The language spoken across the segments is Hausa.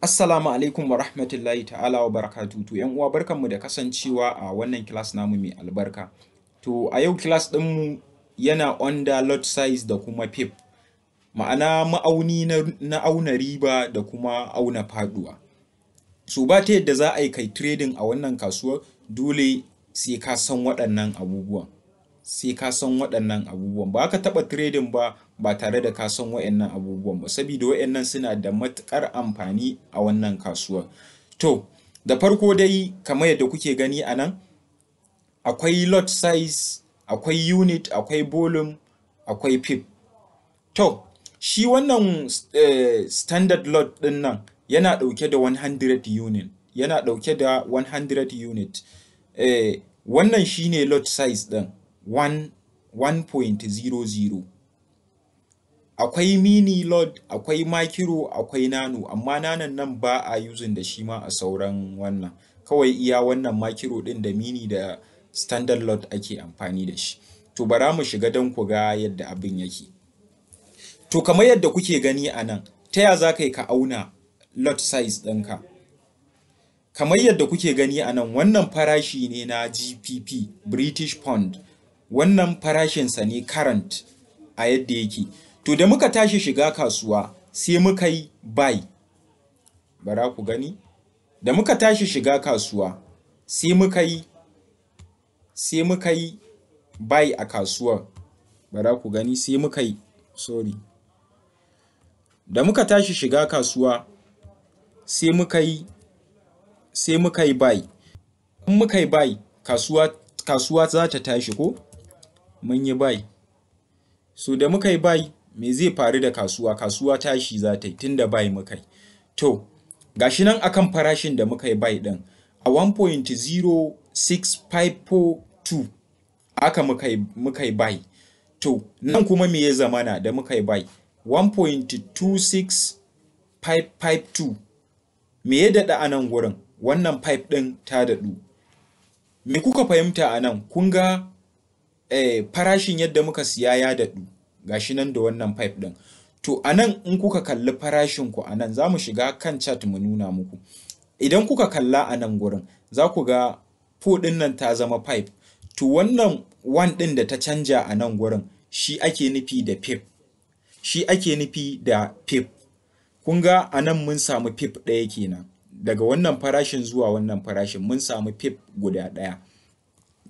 Assalamu alaikum wa rahmatullahi ta'ala wa barakatuhu. To yan uwa barkanmu da kasancewa a wannan class namu mai albarka. To a yau class ɗinmu yana under lot size da kuma pip. Ma'ana ma'auni na auna riba da kuma auna faduwa. So ba ta yadda za a yi kai trading a wannan kasuwar dole sai ka san waɗannan abubuwan. Sai ka san waɗannan abubuwan. Ba ka taɓa trading ba tare da ka san waɗannan abubuwan ba. Saboda waɗannan suna da matuƙar amfani a wannan kasuwar. To, da farko dai kamar yadda kuke gani a nan, akwai lot size, akwai unit, akwai volume, akwai pip. To, shi wannan standard lot ɗin nan yana ɗauke da 100 unit. Yana ɗauke da 100 unit. Wannan shine lot size ɗin 1.00. Akwai mini lot, akwai micro, akwai nano, amma nanon nan ba a using da shi ma a sauran wannan. Kawai iya wannan micro ɗin da mini da standard lot ake amfani da shi. To bara mu shiga don ku ga yadda abin yake. To kamar yadda kuke gani a nan, ta ya za ka auna lot size ɗinka? Kamar yadda kuke gani a nan, wannan farashi ne na GPP, British Pound. Wannan farashinsa ne current a yadda yake. To da muka tashi shiga kasuwa sai muka yi buy. Bara ku gani. Da muka tashi shiga kasuwa sai muka yi buy a kasuwar. Bara ku gani sai muka yi Da muka tashi shiga kasuwa sai muka yi buy. In muka yi buy, kasuwa za ta tashi ko? Mun yi buy. So da muka yi buy, me zai faru da kasuwa? Kasuwa tashi za ta yi tunda buy muka yi. To, gashi nan akan farashin da muka yi buy din a 1.06542 aka muka yi buy. To, nan kuma me ya zamana da muka yi buy? 1.26552. Me ya daɗa a nan gurin? Wannan pipe ɗin ta daɗu. Me kuka fahimta a nan? Kun ga farashin yadda muka siya ya daɗu. Gashi nan da wannan pipe ɗin. To a nan in kuka kalli farashinku a nan, za mu shiga kan chart mu nuna muku. Idan kuka kalla a nan gurin, za ku ga 4 ɗin nan ta zama pipe. To wannan 1 ɗin da ta canja a nan gurin, shi ake nufi da pip. Shi ake nufi da pip. Kun ga a nan mun samu pip ɗaya kenan. Daga wannan farashin zuwa wannan farashin mun samu pip guda ɗaya.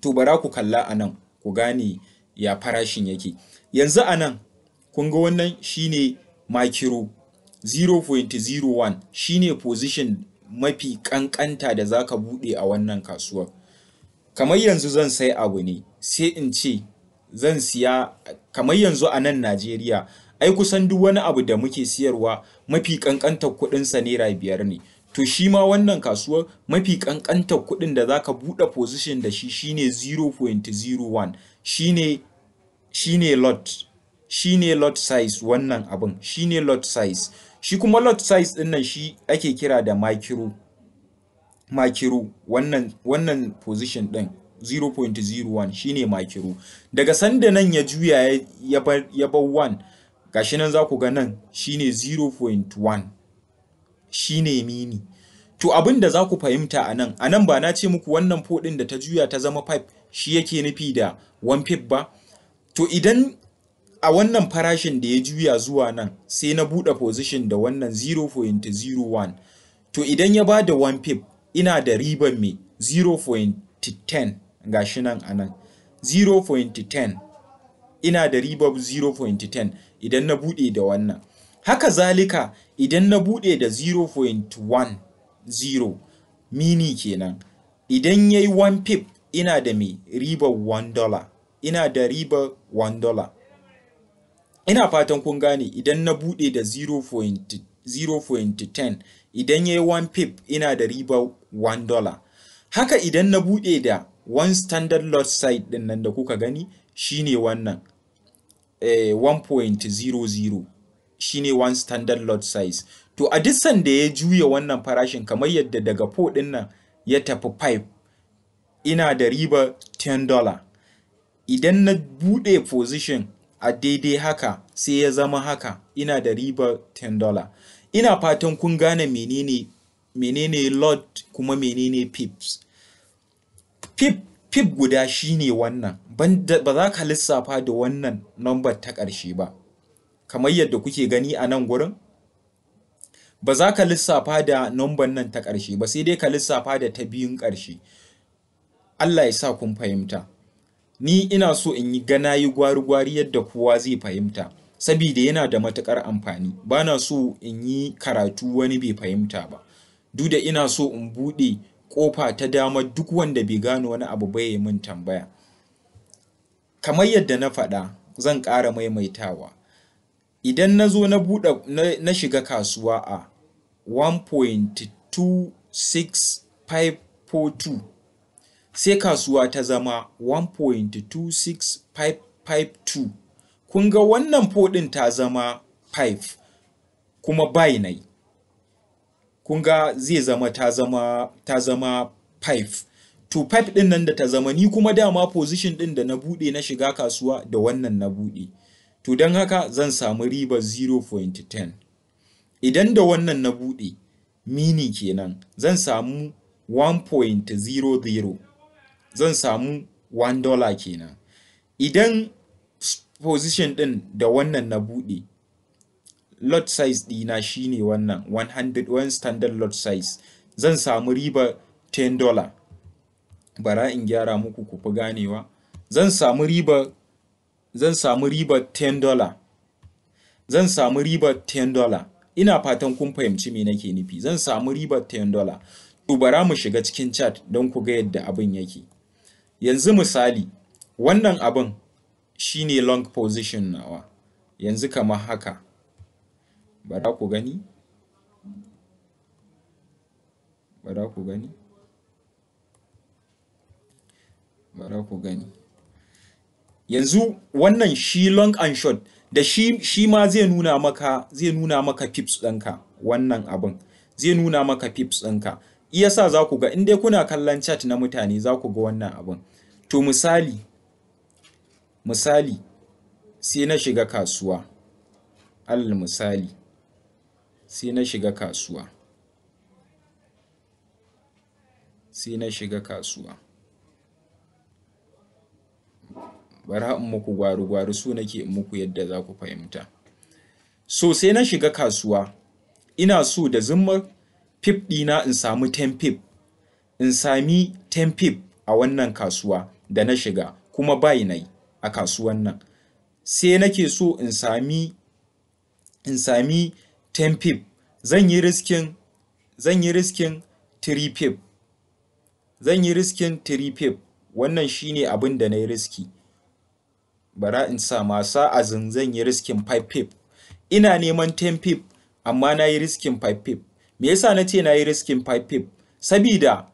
To bara ku kalla a nan ku gane ya farashin yake. Yanzu a nan kun ga wannan shine micro 0.01 shine position mafi kankanta da zaka bude a wannan kasuwar. Kamar yanzu zan sai abu ne sai in ce zan siya, kamar yanzu a nan Najeriya ai kusan duk wani abu da muke siyarwa mafi kankantar kuɗin sa naira 5 ne. To shi ma wannan kasuwar mafi kankantar kuɗin da zaka bude position da shi shine 0.01. Shine lot size. Wannan abin shine lot size. Shi kuma lot size din nan shi ake kira da micro. Wannan position din 0.01 shine micro. Daga sanda nan ya juya ya bar 1, gashi nan za ku ga nan shine 0.1 shine mini. To abin da za ku fahimta a nan ba na ce muku wannan po din da ta juya ta zama pipe shi yake nufi da 1 pip ba. To idan a wannan farashin da ya juya zuwa nan sai na buɗe position da wannan 0.01, to idan ya ba da 1 pip ina da riban me 0.10. Gashi nan a nan 0.10 ina da ribar 0.10 idan na buɗe da wannan. Haka zalika idan na buɗe da 0.10 mini kenan, idan yayi 1 pip ina da me ribar $1. Ina da ribar $1. Ina fatan kun gane. Idan na bude da 0.10 idan yayi 1 pip ina da ribar $1. Haka idan na bude da 1 standard lot size din nan da kuka gani shine wannan 1.00 shine 1 standard lot size. To a duk sanda ya juya wannan farashin kamar yadda daga 4 din nan ya tafi 5, ina da ribar $10. Idan na bude position a daidai haka sai ya zama haka, ina da ribar $10. ina fatan kun gane menene lot kuma menene pips. Pip guda shine wannan, ba za ka lissafa da wannan number ta ƙarshe ba, kamar yadda kuke gani a nan gurin ba za ka lissafa da number nan ta ƙarshe ba, sai dai ka lissafa da ta biyun ƙarshe. Allah ya sa kun fahimta. Ni ina so in yi ganayi gwari-gwari yadda kowa zai fahimta, saboda yana da matuƙar amfani. Ba na so in yi karatu wani bai fahimta ba, duk da ina so in buɗe ƙofa ta dama duk wanda bai gano wani abu ba ya min tambaya. Kamar yadda na faɗa, zan ƙara maimaitawa. Idan na zo na shiga kasuwa a 1.26542, sai kasuwa ta zama 1.26552, kun ga wannan ɗin ta zama 5 kuma buy nai, kun ga zai zama ta zama 5. To 5 ɗin nan da ta zama, ni kuma dama position ɗin da na buɗe na shiga kasuwa da wannan na buɗe, to don haka zan samu riba 0.10. Idan da wannan na buɗe mini kenan, zan samu 1.00, zan samu $1 kenan. Idan position ɗin da wannan na buɗe, lot size ɗina shine wannan 100 standard lot size, zan samu riba $10. Bara in gyara muku ku fi ganewa. Zan samu riba $10. Zan samu riba $10. Ina fatan kun fahimci me nake nufi. Zan samu riba $10. To bara mu shiga cikin chart don ku ga yadda abin yake. Yanzu misali, wannan abin shine long position nawa. Yanzu kamar haka. Bara ku gani? Bara ku gani? Bara ku gani. Yanzu wannan shi long and short, da shi ma zai nuna maka pips ɗinka. Wannan abin zai nuna maka pips ɗinka. Iyasa za ku ga in dai kuna kallon chart na mutane za ku ga wannan abin. To misali sai na shiga kasuwa. Alal misali sai na shiga kasuwa. Bara in muku gwaru-gwaru, so nake in muku yadda za ku fahimta. So sai na shiga kasuwa, ina so da zimmar pip ɗina in samu 10 pip. In sami 10 pip a wannan kasuwa da na shiga, kuma buy nai a kasuwan nan. Sai nake so in sami 10 pip. Zan yi riskin 3 pip. Zan yi riskin 3 pip. Wannan shine abin da na yi riski. Bara in sa masa azin zan yi riskin 5 pip. Ina neman 10 pip amma na yi riskin 5 pip. Me yasa na ce na yi riskin 5 pip? Sabida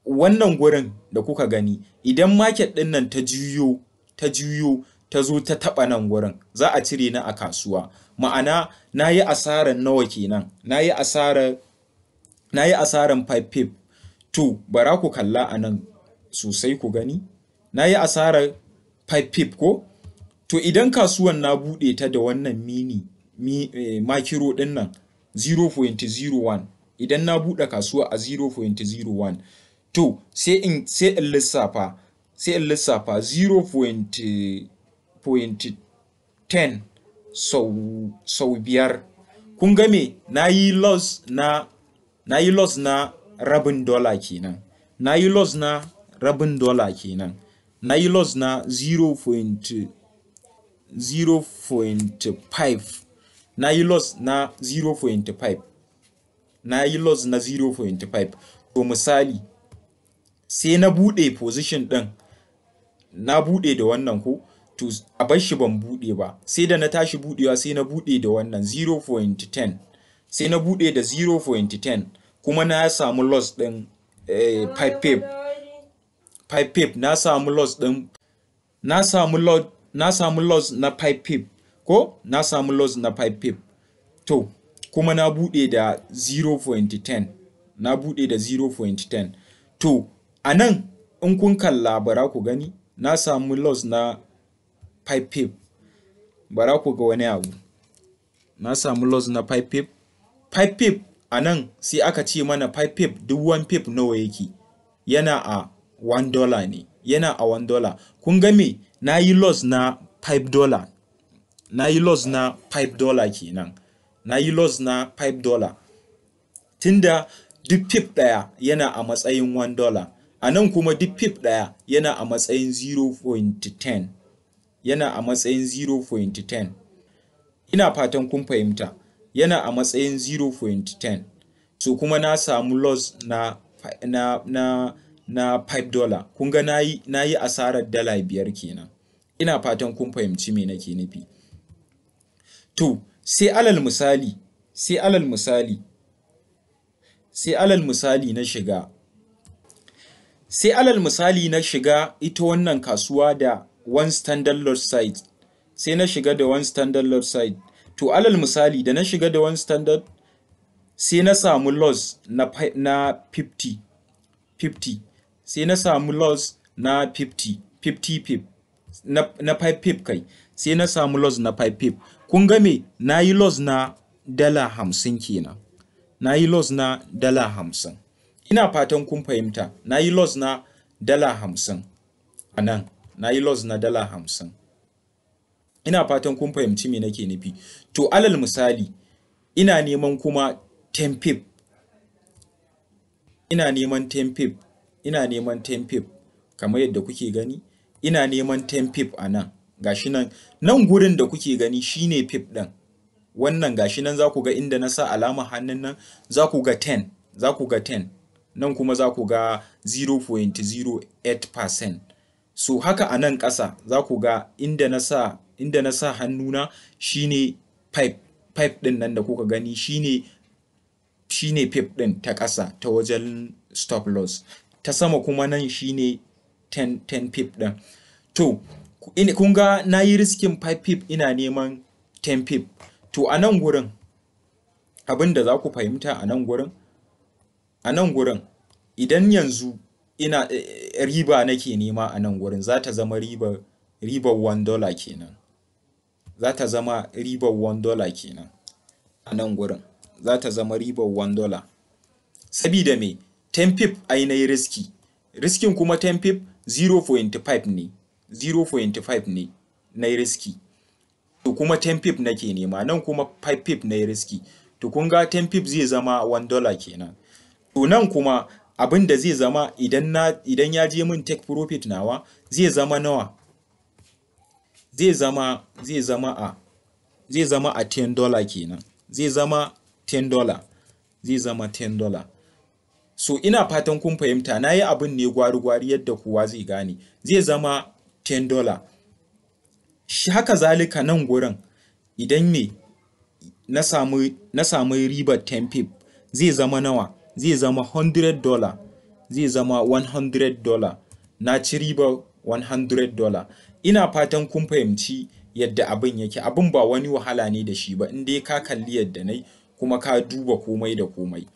wannan gurin da kuka gani, idan market ɗin nan ta juyo ta zo ta taɓa nan gurin, za a cire ni a kasuwa. Ma'ana na yi asarar nawa kenan? Na yi asarar 5 pip. To bara ku kalla a nan sosai ku gani. Na yi asarar 5 pip ko? To idan kasuwan na buɗe ta da wannan makiro ɗin nan 0.01, idan na buɗe kasuwa a 0.01, to sai in lissafa 0.10 sau biyar. Kun ga me? Na yi loss na rabin $1 kenan. Na yi loss na rabin $1 kenan. Na yi loss na 0.5. Na yi loss na 0.5. Na yi loss na 0.5. To misali, sai na buɗe position ɗin. Na buɗe da wannan ko? To a bar shi ban buɗe ba. Sai da na tashi buɗewa sai na buɗe da wannan 0.10. Sai na buɗe da 0.10. Kuma na samu loss ɗin 5 pip. 5 pip na samu loss ɗin. Na samu loss na 5 pip. Ko? Na samu loss na 5 pip. To, kuma na buɗe da 0.10. Na buɗe da 0.10. To, a nan in kun kalla bara ku gani, na samu loss na 5 pip. Bara ku ga wani abu. Na samu loss na 5 pip. 5 pip a nan sai aka ce mana 5 pip duk 1 pip nawa yake, yana a $1 ne, yana a $1. Kun ga me, na yi loss na $5, na yi loss na $5 kenan, na yi loss na $5 tunda duk pip ɗaya yana a matsayin $1, a nan kuma duk pip ɗaya yana a matsayin 0.10, yana a matsayin 0.10. Ina fatan kun fahimta, yana a matsayin 0.10. So kuma na samu loss na $5. Kun ga na yi asarar $5 kenan. Ina fatan kun fahimci me nake nufi. To sai alal misali na shiga ita wannan kasuwa da one standard lot size, sai na shiga da one standard lot size. To alal misali da na shiga da one standard sai na samu loss na 50, sai na samu loss na 50 pip na 5 pip kai, sai na samu loss na 5 pip. Kun ga me, na yi loss na $50 kenan, na yi loss na $50. Ina fatan kun fahimta, na yi loss na $50 a nan, na yi loss na $50. Ina fatan kun fahimci me nake nufi. To alal misali ina neman kuma 10 pip, ina neman 10 pip kamar yadda kuke gani, ina neman 10 pip a nan. Gashi nan gurin da kuke gani shine pip ɗin. Wannan gashi nan za ku ga inda na sa alama hannun nan, za ku ga 10, nan kuma za ku ga 0.08%. So haka a nan ƙasa za ku ga inda na sa hannuna shine pipe ɗin nan da kuka gani shine pip ɗin ta ƙasa ta wajen stop loss. Ta sama kuma nan shine 10 pip ɗin. To kun ga na yi riskin 5 pip ina neman 10 pip. To a nan gurin abin da za ku fahimta a nan gurin idan yanzu ina riba nake nema a nan gurin, za ta zama ribar $1 kenan, za ta zama ribar $1 kenan a nan gurin, za ta zama ribar $1. Sabida me, 10 pip ai na yi riskin kuma 10 pip 0.5 ne, 0.5 ne na yi riski. To kuma 10 pip nake nema, nan kuma 5 pip na yi riski. To kun ga 10 pip zai zama $1 kenan. To nan kuma abin da zai zama idan ya je min take profit nawa zai zama nawa? Zai zama a $10 kenan. Zai zama $10. So ina fatan kun fahimta, na yi abin ne gwari-gwari yadda kowa zai gane. Zai zama $10. Haka zalika nan gurin idan me na samu ribar 10 pip zai zama nawa? Zai zama $100. Zai zama $100. Na ci ribar $100. Ina fatan kun fahimci yadda abin yake. Abin ba wani wahala ne da shi ba, in dai ka kalli yadda nai kuma ka duba komai da komai.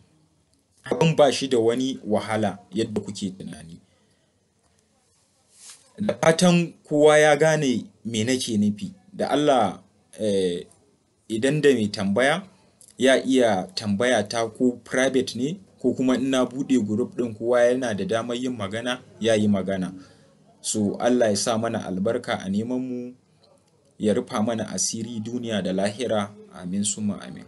Abin ba shi da wani wahala yadda kuke tunani. Da fatan kowa ya gane me nake nufi. Da Allah idan da mai tambaya ya iya tambaya ta, ko private ne ko kuma ina buɗe group ɗin kowa yana da damar yin magana, ya yi magana. So Allah ya sa mana albarka a neman mu, ya rufa mana asiri duniya da lahira. Amin summa amin.